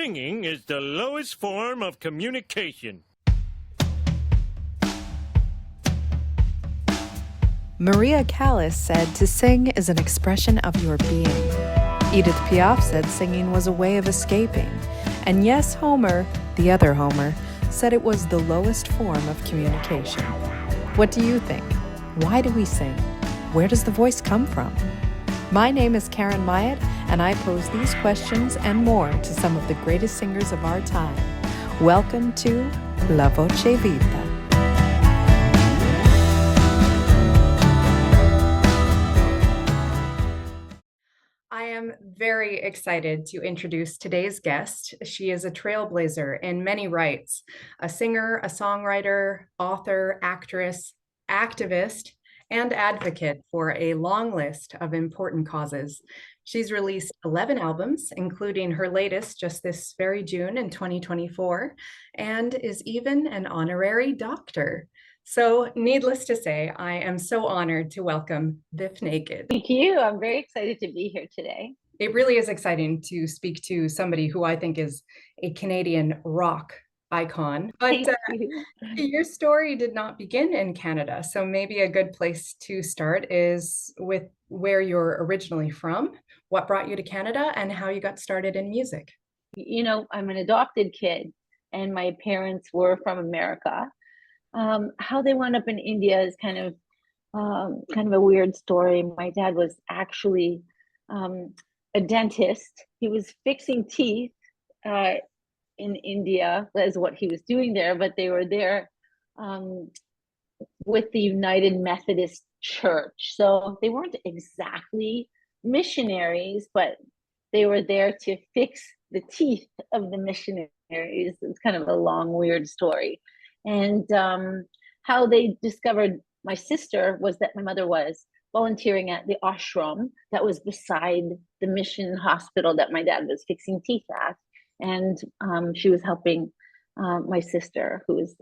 Singing is the lowest form of communication. Maria Callas said to sing is an expression of your being. Edith Piaf said singing was a way of escaping. And yes, Homer, the other Homer, said it was the lowest form of communication. What do you think? Why do we sing? Where does the voice come from? My name is Karen Myatt, and I pose these questions and more to some of the greatest singers of our time. Welcome to La Voce Vita. I am very excited to introduce today's guest. She is a trailblazer in many rights, a singer, a songwriter, author, actress, activist, and advocate for a long list of important causes. She's released 11 albums, including her latest just this very June in 2024, and is even an honorary doctor. So needless to say, I am so honored to welcome Bif Naked. Thank you. I'm very excited to be here today. It really is exciting to speak to somebody who I think is a Canadian rock icon. But your story did not begin in Canada. So maybe a good place to start is with where you're originally from, what brought you to Canada, and how you got started in music. You know, I'm an adopted kid, and my parents were from America. How they wound up in India is kind of a weird story. My dad was actually a dentist. He was fixing teeth in India, is what he was doing there, but they were there with the United Methodist Church. So they weren't exactly missionaries, but they were there to fix the teeth of the missionaries. It's kind of a long, weird story. And how they discovered my sister was that my mother was volunteering at the ashram that was beside the mission hospital that my dad was fixing teeth at. And she was helping my sister, who was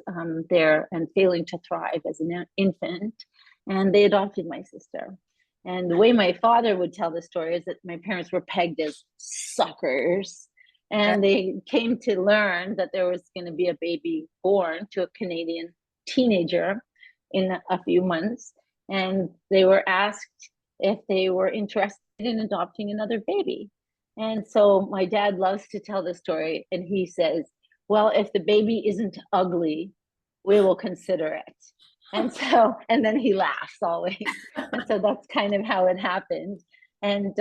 there and failing to thrive as an infant. And they adopted my sister. And the way my father would tell the story is that my parents were pegged as suckers. And they came to learn that there was going to be a baby born to a Canadian teenager in a few months. And they were asked if they were interested in adopting another baby. And so my dad loves to tell the story. And he says, well, if the baby isn't ugly, we will consider it. And so, and then he laughs always. And so that's kind of how it happened. And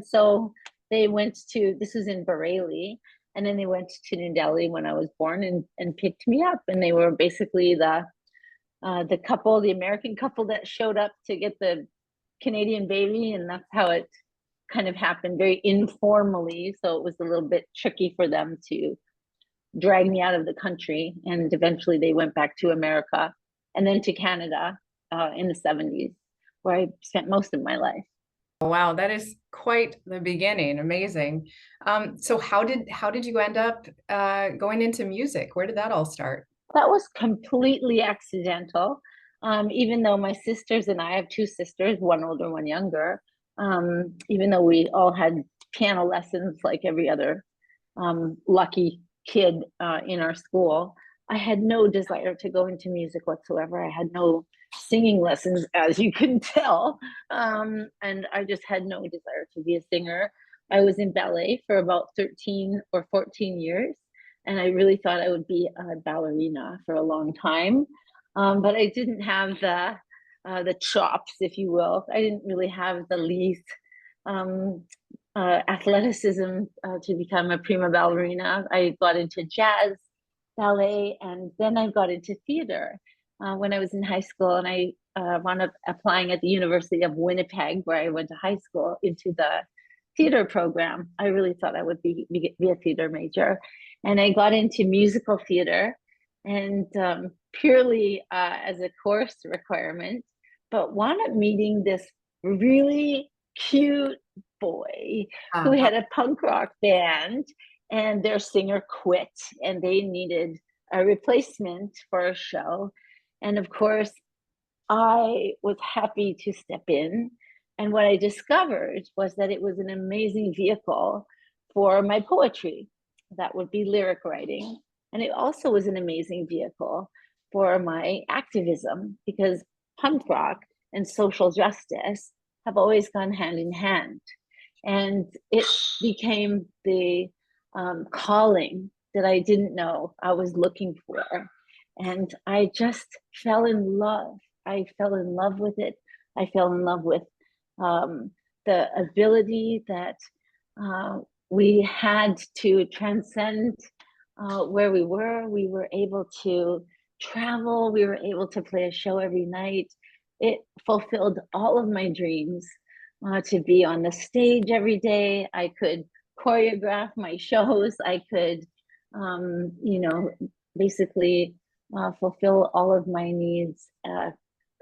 so they went to, this was in Bareilly, and then they went to New Delhi when I was born and picked me up. And they were basically the couple, the American couple that showed up to get the Canadian baby. And that's how it kind of happened, very informally. So it was a little bit tricky for them to drag me out of the country. And eventually they went back to America and then to Canada in the 70s, where I spent most of my life. Wow, that is quite the beginning. Amazing. So how did you end up going into music? Where did that all start? That was completely accidental. Even though my sisters and I have two sisters, one older, one younger, even though we all had piano lessons like every other lucky kid in our school, I had no desire to go into music whatsoever. I had no singing lessons, as you can tell. And I just had no desire to be a singer. I was in ballet for about 13 or 14 years. And I really thought I would be a ballerina for a long time. But I didn't have the chops, if you will. I didn't really have the least athleticism to become a prima ballerina. I got into jazz, ballet, and then I got into theater when I was in high school. And I wound up applying at the University of Winnipeg, where I went to high school, into the theater program. I really thought I would be a theater major. And I got into musical theater, and purely as a course requirement, but wound up meeting this really cute boy who had a punk rock band, and their singer quit, and they needed a replacement for a show. And of course, I was happy to step in. And what I discovered was that it was an amazing vehicle for my poetry. that would be lyric writing. And it also was an amazing vehicle for my activism, because punk rock and social justice have always gone hand in hand. And it became the calling that I didn't know I was looking for. And I just fell in love. I fell in love with it. I fell in love with the ability that we had to transcend where we were. We were able to travel. We were able to play a show every night. It fulfilled all of my dreams to be on the stage every day. I could choreograph my shows. I could, basically fulfill all of my needs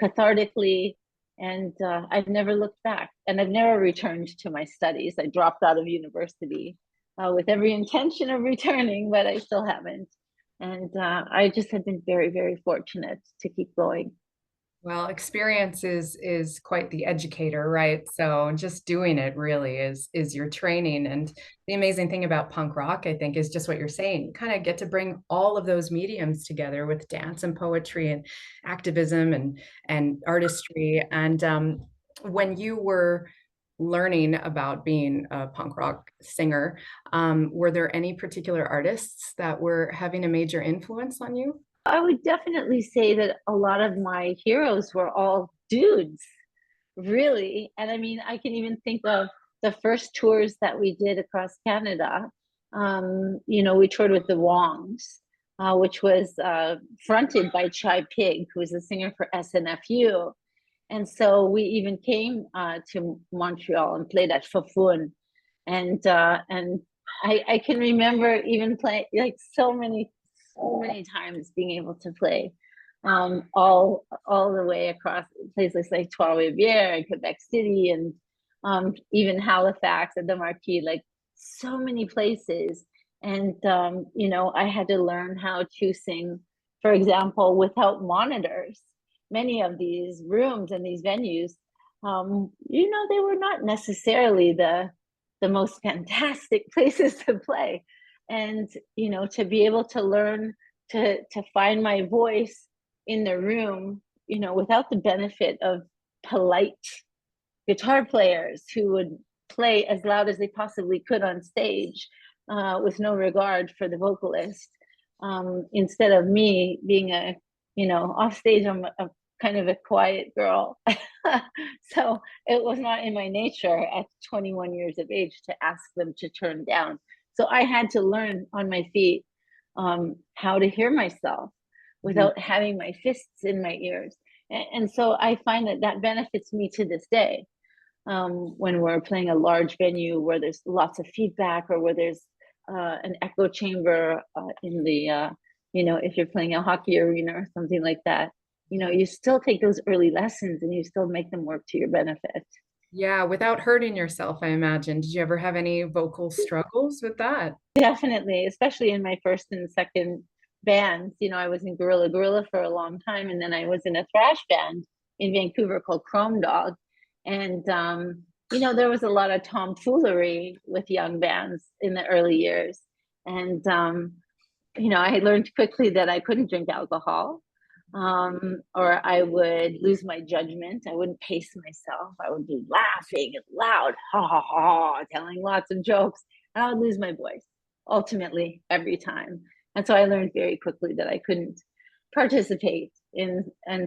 cathartically. And I've never looked back, and I've never returned to my studies. I dropped out of university with every intention of returning, but I still haven't. And I just have been very, very fortunate to keep going. Well, experience is quite the educator, right? So just doing it really is your training. And the amazing thing about punk rock, I think, is just what you're saying. You kind of get to bring all of those mediums together with dance and poetry and activism and artistry. And when you were learning about being a punk rock singer, were there any particular artists that were having a major influence on you? I would definitely say that a lot of my heroes were all dudes, really. And I mean, I can even think of the first tours that we did across Canada. We toured with the Wongs, which was fronted by Chai Pig, who was a singer for SNFU. And so we even came to Montreal and played at Fafun. And I can remember even playing like so many times being able to play all the way across places like Trois-Rivières and Quebec City, and even Halifax and the Marquis, like so many places. And I had to learn how to sing, for example, without monitors. Many of these rooms and these venues, they were not necessarily the most fantastic places to play. And to be able to learn to find my voice in the room, without the benefit of polite guitar players who would play as loud as they possibly could on stage, with no regard for the vocalist, instead of me being off stage, I'm a kind of a quiet girl. So it was not in my nature at 21 years of age to ask them to turn down. So I had to learn on my feet how to hear myself without having my fists in my ears. And so I find that benefits me to this day. When we're playing a large venue where there's lots of feedback, or where there's an echo chamber in the, if you're playing a hockey arena or something like that, you still take those early lessons and you still make them work to your benefit. Yeah, without hurting yourself, I imagine. Did you ever have any vocal struggles with that? Definitely, especially in my first and second bands. I was in Gorilla for a long time, and then I was in a thrash band in Vancouver called Chrome Dog. And, there was a lot of tomfoolery with young bands in the early years. And, I learned quickly that I couldn't drink alcohol. Or I would lose my judgment. I wouldn't pace myself. I would be laughing loud, ha ha ha, telling lots of jokes, and I would lose my voice ultimately every time. And so I learned very quickly that I couldn't participate in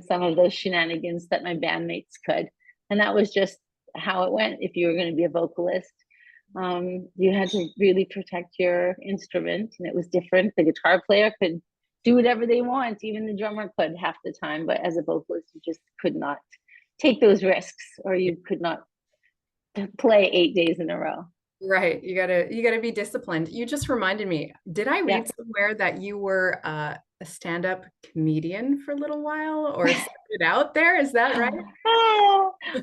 some of those shenanigans that my bandmates could. And that was just how it went. If you were going to be a vocalist, you had to really protect your instrument, and it was different. The guitar player could do whatever they want. Even the drummer could half the time, but as a vocalist, you just could not take those risks, or you could not play 8 days in a row. Right. You gotta be disciplined. You just reminded me, did I read somewhere that you were a stand-up comedian for a little while, or started out there? Is that right?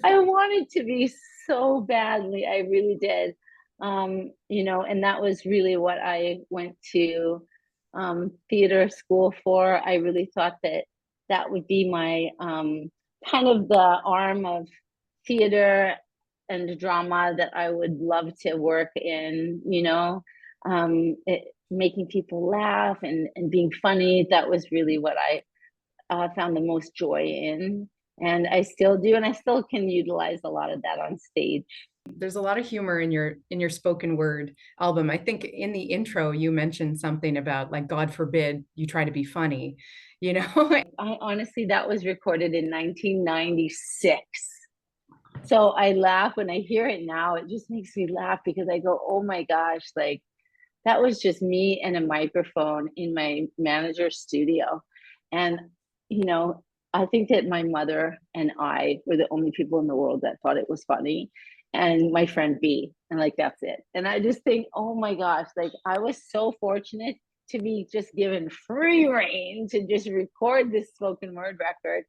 I wanted to be so badly. I really did. And that was really what I went to theater school for. I really thought that would be my kind of the arm of theater and drama that I would love to work in. making people laugh and being funny. That was really what I found the most joy in. And I still do, and I still can utilize a lot of that on stage. There's a lot of humor in your spoken word album. I think in the intro you mentioned something about like, God forbid you try to be funny, you know? I honestly, that was recorded in 1996. So I laugh when I hear it now. It just makes me laugh because I go, oh my gosh, like that was just me and a microphone in my manager's studio. And, you know, I think that my mother and I were the only people in the world that thought it was funny. And my friend B, and like, that's it. And I just think, oh my gosh, like I was so fortunate to be just given free reign to just record this spoken word record.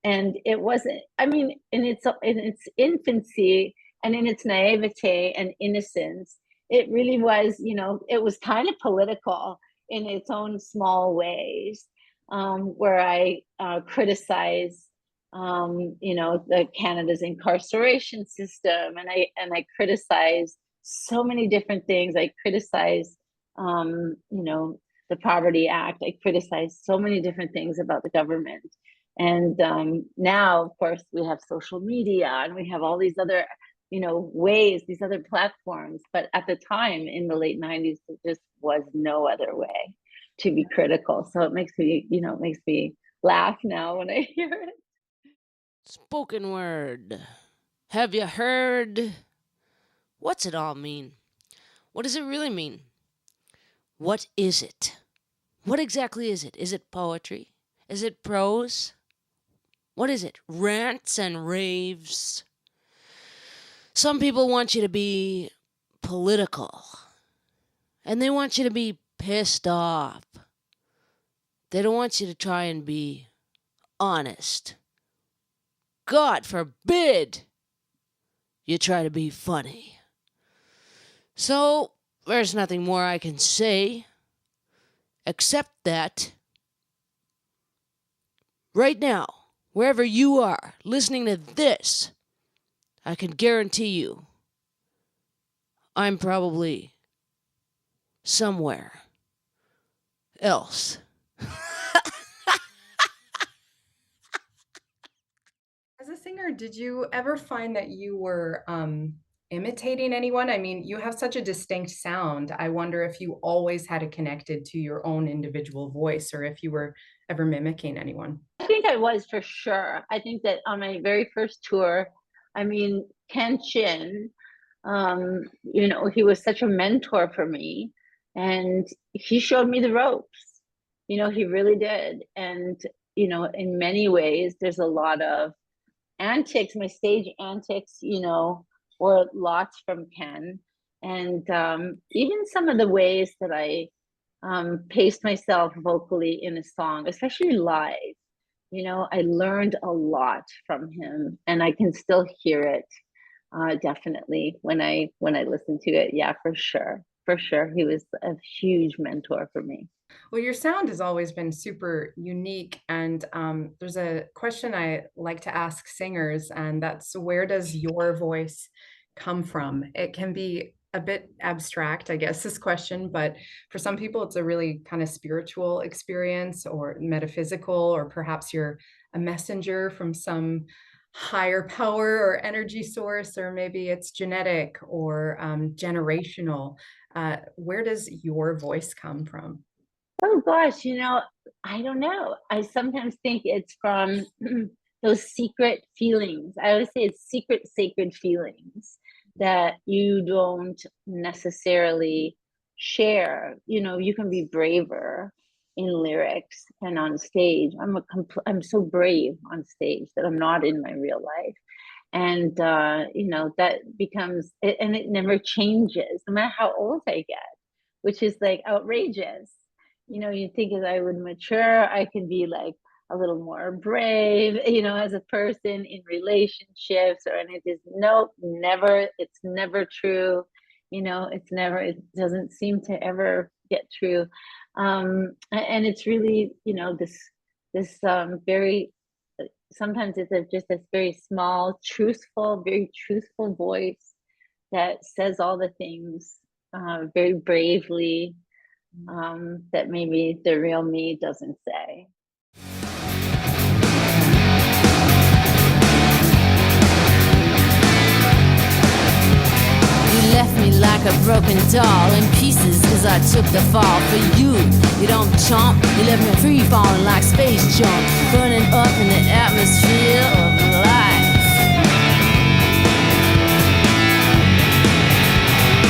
And it wasn't, I mean, in its infancy and in its naivete and innocence, it really was, you know, it was kind of political in its own small ways, where I criticize, you know, the Canada's incarceration system, and I criticize so many different things. I criticize, you know, the Poverty Act. I criticize so many different things about the government. And now, of course, we have social media and we have all these other, you know, ways, these other platforms. But at the time in the late 90s, there just was no other way to be critical. So it makes me, you know, it makes me laugh now when I hear it. Spoken word. Have you heard? What's it all mean? What does it really mean? What is it? What exactly is it? Is it poetry? Is it prose? What is it? Rants and raves? Some people want you to be political, and they want you to be pissed off. They don't want you to try and be honest. God forbid you try to be funny. So, there's nothing more I can say, except that right now, wherever you are listening to this, I can guarantee you I'm probably somewhere else. As a singer, did you ever find that you were imitating anyone? I mean, you have such a distinct sound. I wonder if you always had it connected to your own individual voice or if you were ever mimicking anyone. I think I was, for sure. I think that on my very first tour, I mean, Ken Chin, you know, he was such a mentor for me, and he showed me the ropes. You know, he really did. And, you know, in many ways, there's a lot of antics, my stage antics, you know, or lots from Ken. And even some of the ways that I paced myself vocally in a song, especially live, you know, I learned a lot from him, and I can still hear it definitely when I listen to it. Yeah, for sure, he was a huge mentor for me. Well, your sound has always been super unique. And there's a question I like to ask singers, and that's, where does your voice come from? It can be a bit abstract, I guess, this question, but for some people, it's a really kind of spiritual experience or metaphysical, or perhaps you're a messenger from some higher power or energy source, or maybe it's genetic or generational. Where does your voice come from? Oh gosh, you know, I don't know. I sometimes think it's from those secret feelings. I always say it's secret, sacred feelings that you don't necessarily share. You know, you can be braver in lyrics and on stage. I'm so brave on stage that I'm not in my real life. And you know, that becomes it, and it never changes, no matter how old I get, which is like outrageous. You know, you think as I would mature, I can be like a little more brave, you know, as a person in relationships, or, and it is, nope, never, it's never true. You know, it's never, it doesn't seem to ever get true. And it's really, you know, this very, sometimes it's just this very small, truthful, very truthful voice that says all the things very bravely, that maybe the real me doesn't say. You left me like a broken doll in pieces as I took the fall. For you, you don't chomp. You left me free falling like space junk, burning up in the atmosphere of life.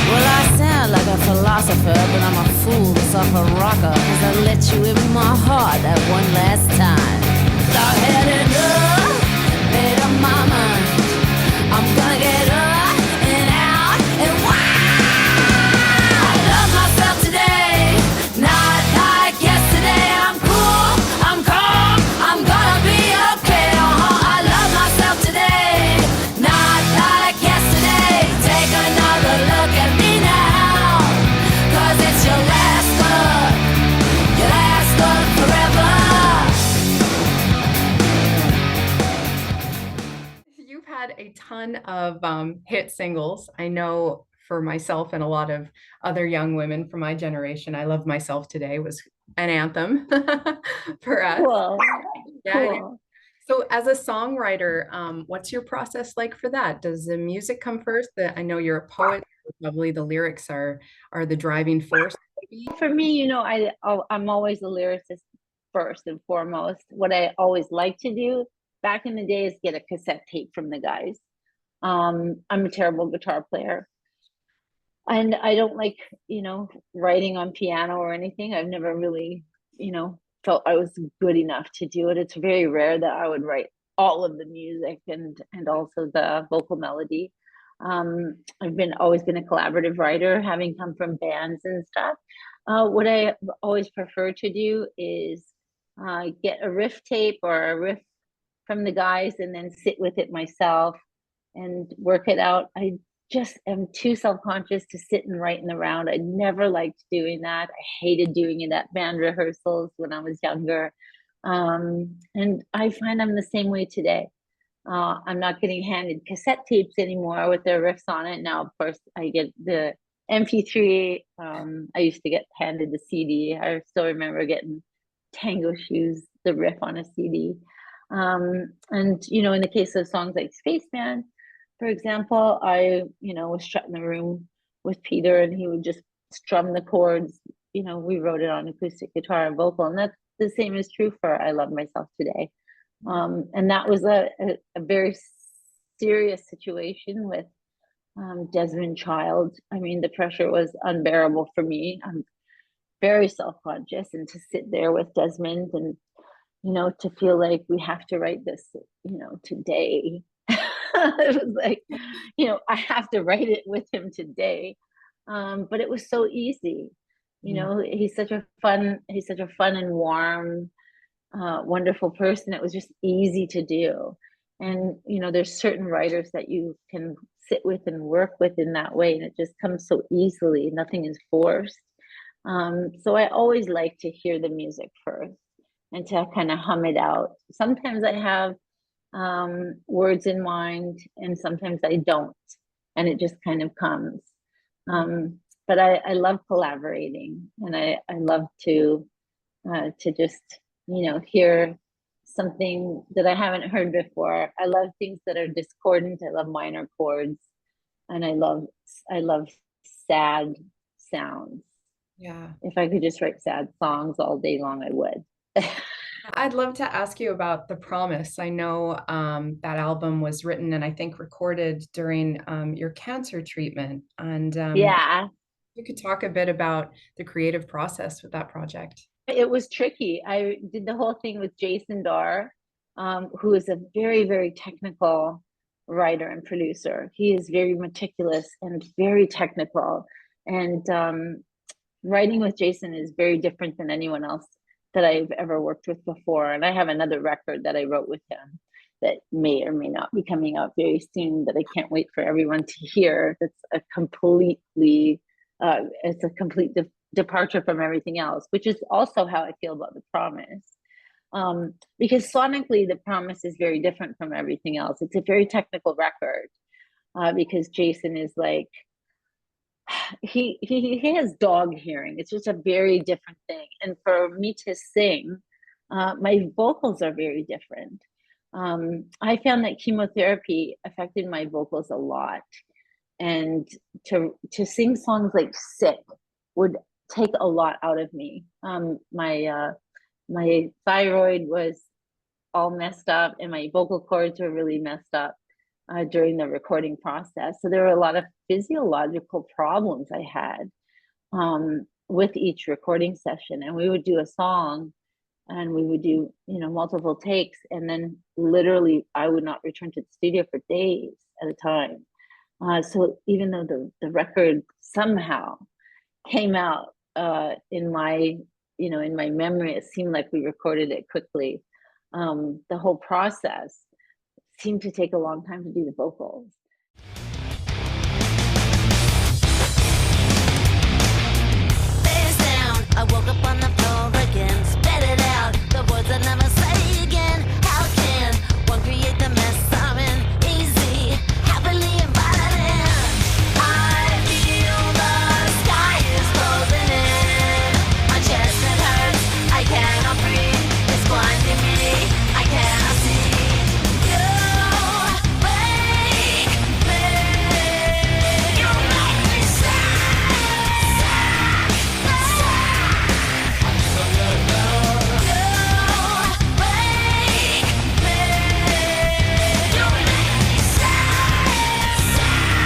Well, I sound like a philosopher, but I'm a fool that's off a rocker, as I let you in my heart that one last time. I've had enough, made up my mind. I'm gonna get up and out and wild. I love myself today, not like yesterday. I'm cool, I'm calm, I'm gonna be okay. I love myself today, not like yesterday. Take another look at me now, 'cause it's your last look forever. You've had a ton of hit singles. I know for myself and a lot of other young women from my generation, I Love Myself Today was an anthem for us. Cool. Yeah. Cool. So as a songwriter, what's your process like for that? Does the music come first? I know you're a poet, so probably the lyrics are the driving force. Maybe? For me, you know, I'm always a lyricist first and foremost. What I always like to do back in the day is get a cassette tape from the guys. I'm a terrible guitar player, and I don't like, you know, writing on piano or anything. I've never really, you know, felt I was good enough to do it. It's very rare that I would write all of the music and also the vocal melody. I've always been a collaborative writer, having come from bands and stuff. What I always prefer to do is get a riff tape or a riff from the guys and then sit with it myself and work it out. I just am too self-conscious to sit and write in the round. I never liked doing that. I hated doing it at band rehearsals when I was younger. And I find I'm the same way today. I'm not getting handed cassette tapes anymore with their riffs on it. Now, of course, I get the MP3. I used to get handed the CD. I still remember getting Tango Shoes, the riff on a CD. And, you know, in the case of songs like Spaceman, for example, I, you know, was shut in the room with Peter and he would just strum the chords. You know, we wrote it on acoustic guitar and vocal, and that's the same is true for I Love Myself Today. And that was a very serious situation with Desmond Child. I mean, the pressure was unbearable for me. I'm very self-conscious, and to sit there with Desmond and, you know, to feel like we have to write this, you know, today. It was like, you know, I have to write it with him today. But it was so easy. You know, he's such a fun and warm, wonderful person. It was just easy to do. And, you know, there's certain writers that you can sit with and work with in that way, and it just comes so easily. Nothing is forced. So I always like to hear the music first and to kind of hum it out. Sometimes I have words in mind, and sometimes I don't, and it just kind of comes. But I love collaborating, and I love to just, you know, hear something that I haven't heard before. I love things that are discordant. I love minor chords, and I love sad sounds. Yeah. If I could just write sad songs all day long, I would. I'd love to ask you about The Promise. I know that album was written and I think recorded during your cancer treatment. And Yeah, you could talk a bit about the creative process with that project. it was tricky. I did the whole thing with Jason Darr, who is a very, very technical writer and producer. He is very meticulous and very technical. And writing with Jason is very different than anyone else that I've ever worked with before. And I have another record that I wrote with him that may or may not be coming out very soon that I can't wait for everyone to hear. That's a completely, it's a complete departure from everything else, which is also how I feel about The Promise. Because sonically, The Promise is very different from everything else. It's a very technical record because Jason is like he has dog hearing. It's just a very different thing. And for me to sing, my vocals are very different. I found that chemotherapy affected my vocals a lot, and to sing songs like "Sick" would take a lot out of me. My thyroid was all messed up, and my vocal cords were really messed up during the recording process. So there were a lot of physiological problems I had with each recording session. And we would do a song, and we would do, multiple takes, and then literally I would not return to the studio for days at a time. So even though the record somehow came out in my memory, it seemed like we recorded it quickly. The whole process seemed to take a long time to do the vocals. Face down, I woke up on the floor again. Spit it out, the words I never say again. How can one create the mess I'm in? Easy, happily invited in. I feel the sky is closing in. My chest it hurts, I cannot breathe. It's blinding me, I cannot see. You wake me. You make me sad, sad, sad. You wake me. You make me sad, sad,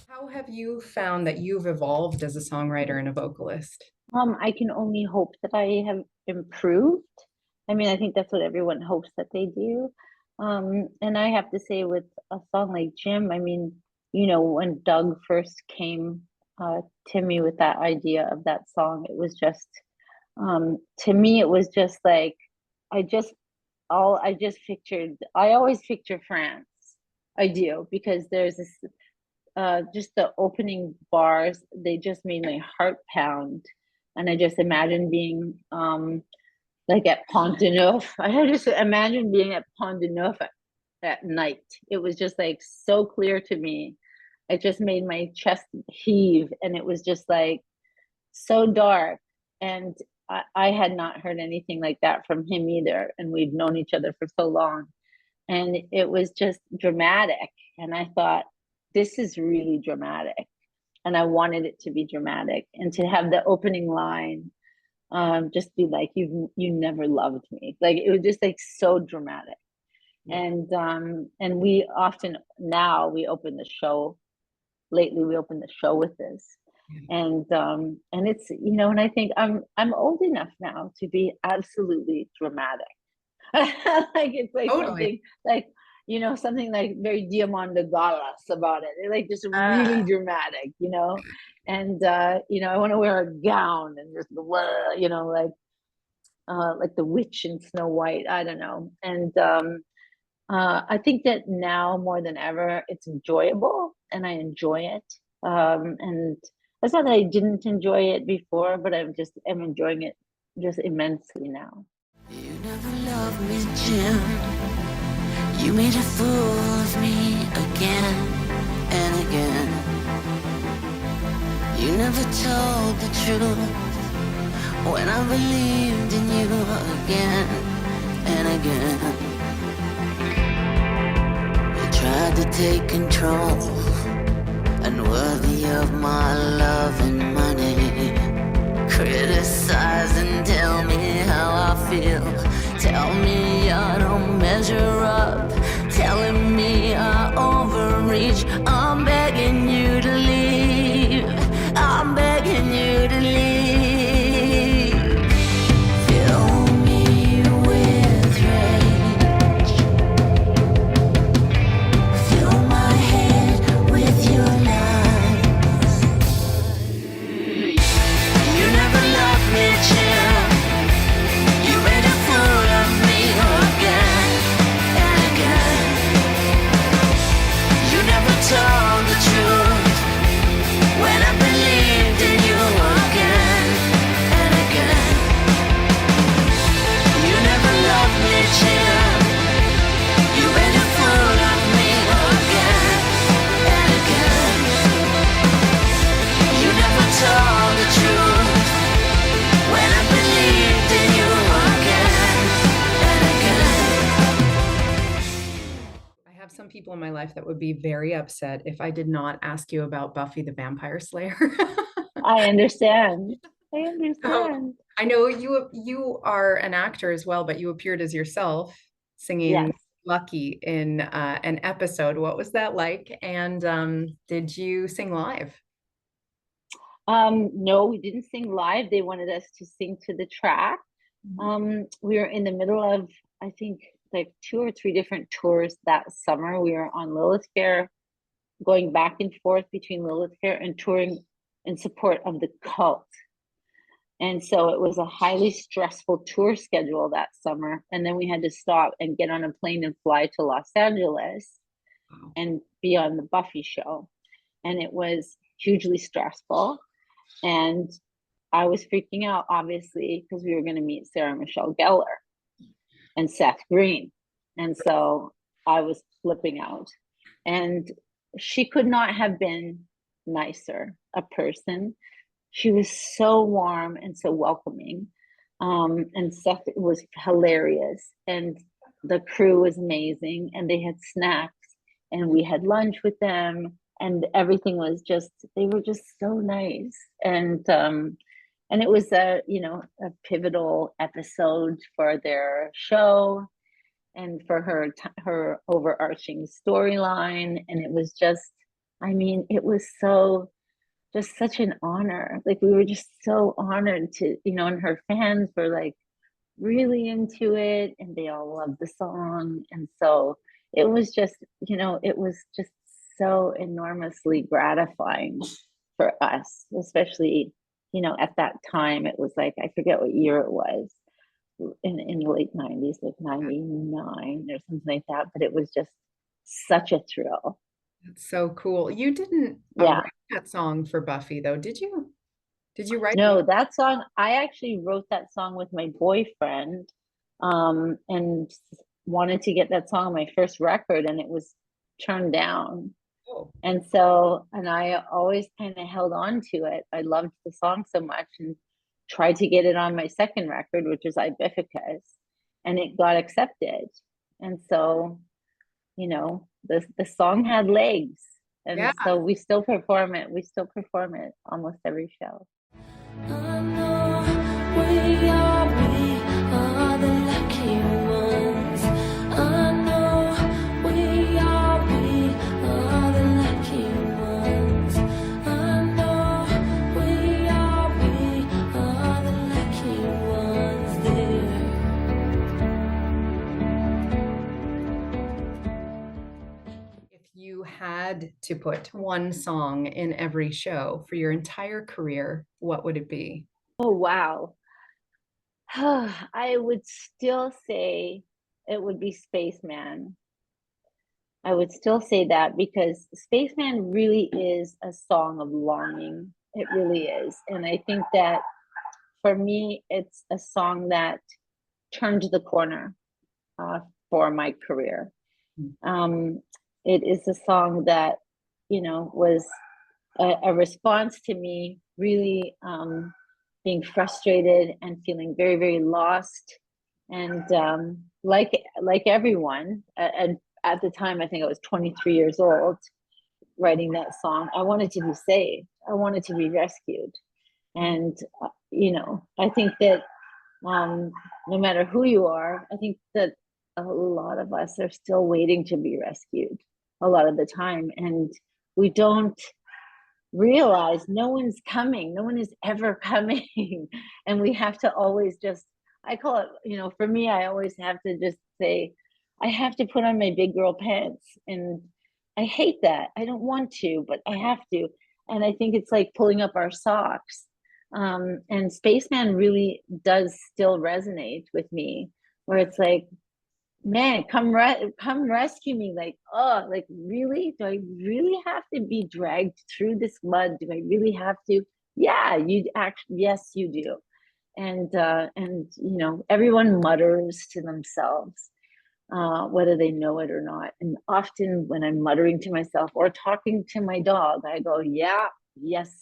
How have you found that you've evolved as a songwriter and a vocalist? I can only hope that I have improved. I mean, I think that's what everyone hopes that they do. And I have to say, with a song like Jim, I mean, when Doug first came to me with that idea of that song, it was just, to me, it was just like, I always picture France. I do, because there's this, just the opening bars, they just made my heart pound. And I just imagine being like at Pont de Neuf. I just imagine being at Pont de Neuf at night. It was just like so clear to me. It just made my chest heave, and it was just like so dark. And I had not heard anything like that from him either. And we've known each other for so long. And it was just dramatic. And I thought, this is really dramatic. And I wanted it to be dramatic. And to have the opening line just be like, you never loved me. Like, it was just like so dramatic. And we often, now we open the show, lately we opened the show with this. And it's, and I think I'm old enough now to be absolutely dramatic. Like, it's like Totally. something like, something like very Diamant de Galas about it. They're like just really dramatic, and I want to wear a gown and just like the witch in Snow White. I don't know. And I think that now more than ever, it's enjoyable, and I enjoy it. And it's not that I didn't enjoy it before, but I'm enjoying it just immensely now. You never loved me, Jim. You made a fool of me again and again. You never told the truth when I believed in you again and again. You tried to take control, unworthy of my love and money. Criticize and tell me how I feel. Tell me I don't measure up. Telling me I overreach. I'm begging you to leave. I'm begging you to leave. Fill me with rage. Fill my head with your lies. You never loved me, Jim. You made a fool of me again some people in my life that would be very upset if I did not ask you about Buffy the Vampire Slayer. I understand. I So understand. I know you are an actor as well, but you appeared as yourself Yes. singing Lucky in an episode. What was that like? And did you sing live? No, we didn't sing live. They wanted us to sing to the track. We were in the middle of, I think, like 2 or 3 different tours that summer. We were on Lilith Fair, going back and forth between Lilith Fair and touring in support of the cult. And so it was a highly stressful tour schedule that summer. And then we had to stop and get on a plane and fly to Los Angeles and be on the Buffy show. And it was hugely stressful. And I was freaking out, obviously, because we were going to meet Sarah Michelle Gellar and Seth Green. And so I was flipping out. And she could not have been nicer a person. She was so warm and so welcoming. And Seth was hilarious. And the crew was amazing. And they had snacks. And we had lunch with them. And everything was just, they were just so nice. And it was a pivotal episode for their show and for her overarching storyline. And it was just, it was just such an honor. Like, we were just so honored to, and her fans were like really into it, and they all loved the song. And so it was just, it was just so enormously gratifying for us, especially, at that time. It was like, I forget what year it was, in the late 90s, like 99 or something like that. But it was just such a thrill. That's so cool. You didn't write that song for Buffy, though, did you? Did you write? No, that song, I actually wrote that song with my boyfriend, and wanted to get that song on my first record, and it was turned down. Oh. And so, and I always kind of held on to it. I loved the song so much and tried to get it on my second record, which is Ibificus, and it got accepted. And so, the song had legs. And so we still perform it. We still perform it almost every show. I know we are the lucky ones. I know we are the lucky ones. I know we are the lucky ones there. If you had to put one song in every show for your entire career, what would it be? Oh, wow. I would still say it would be Spaceman. I would still say that, because Spaceman really is a song of longing. It really is. And I think that for me, it's a song that turned the corner for my career. It is a song that, was a response to me really being frustrated and feeling very, very lost. And like everyone, at the time, I think I was 23 years old writing that song, I wanted to be saved. I wanted to be rescued. And, I think that no matter who you are, I think that a lot of us are still waiting to be rescued a lot of the time. And we don't realize no one's coming. No one is ever coming. And we have to always just, I call it, for me, I always have to just say, I have to put on my big girl pants. And I hate that. I don't want to, but I have to. And I think it's like pulling up our socks. And Spaceman really does still resonate with me, where it's like, man, come rescue me. Like, oh, like, really? Do I really have to be dragged through this mud? Do I really have to? Yeah, yes, you do. And everyone mutters to themselves, whether they know it or not. And often when I'm muttering to myself or talking to my dog, I go, yeah, yes,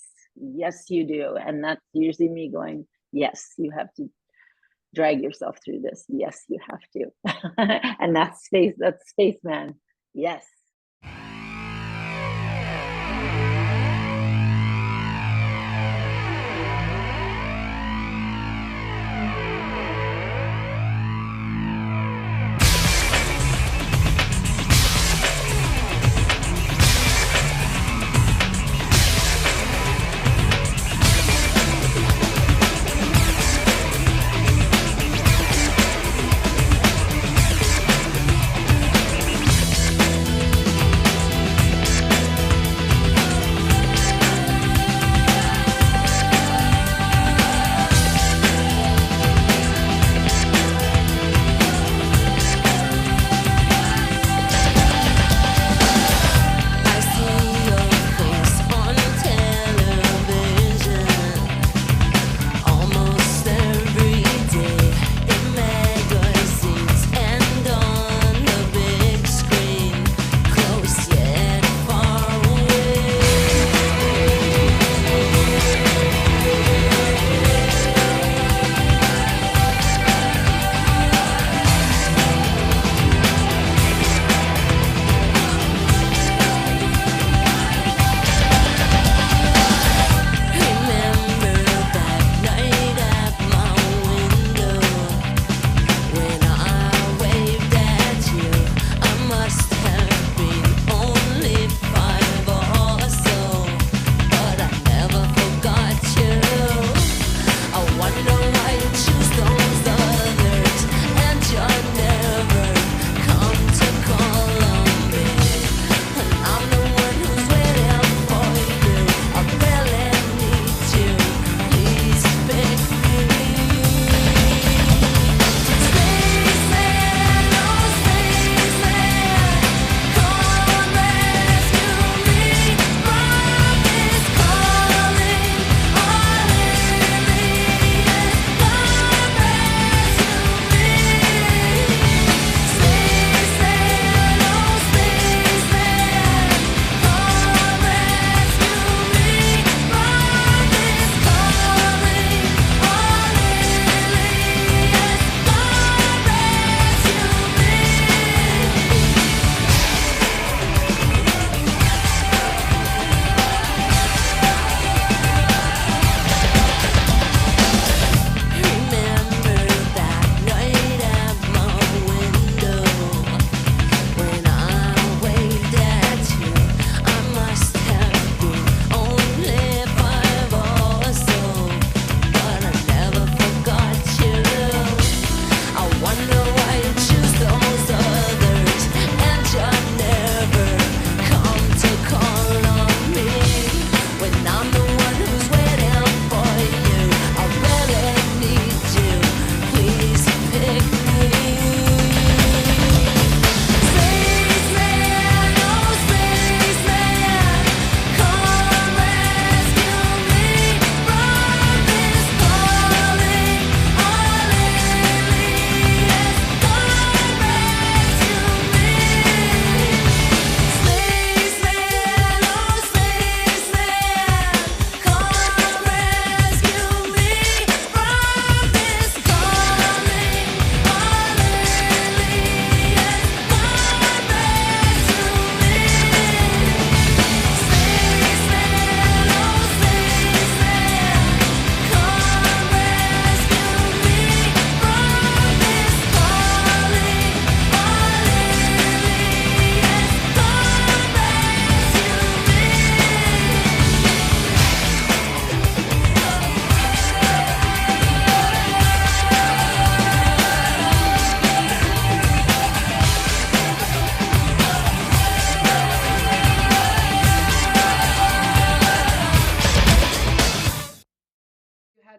you do. And that's usually me going, yes, you have to drag yourself through this. Yes, you have to. And that's Spaceman. Yes.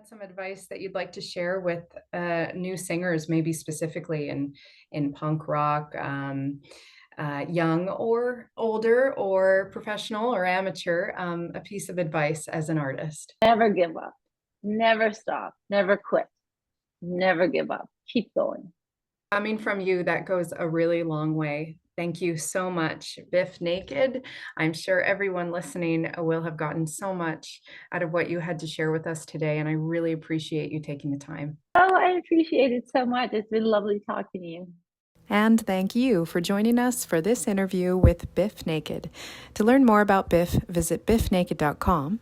Some advice that you'd like to share with new singers, maybe specifically in punk rock, young or older or professional or amateur, a piece of advice as an artist? Never give up. Never stop. Never quit. Never give up. Keep going. Coming from you, that goes a really long way. Thank you so much, Bif Naked. I'm sure everyone listening will have gotten so much out of what you had to share with us today, and I really appreciate you taking the time. Oh, I appreciate it so much. It's been lovely talking to you. And thank you for joining us for this interview with Bif Naked. To learn more about Bif, visit bifnaked.com.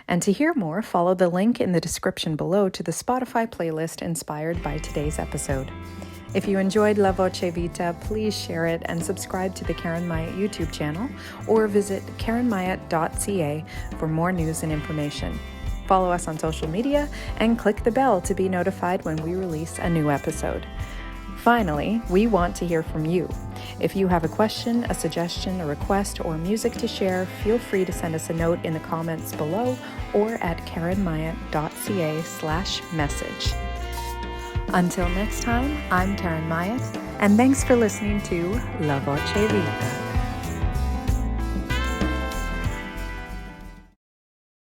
And to hear more, follow the link in the description below to the Spotify playlist inspired by today's episode. If you enjoyed La Voce Vita, please share it and subscribe to the Karen Myatt YouTube channel or visit karenmyatt.ca for more news and information. Follow us on social media and click the bell to be notified when we release a new episode. Finally, we want to hear from you. If you have a question, a suggestion, a request, or music to share, feel free to send us a note in the comments below or at karenmyatt.ca/message. Until next time, I'm Karen Myatt, and thanks for listening to La Voce Vita.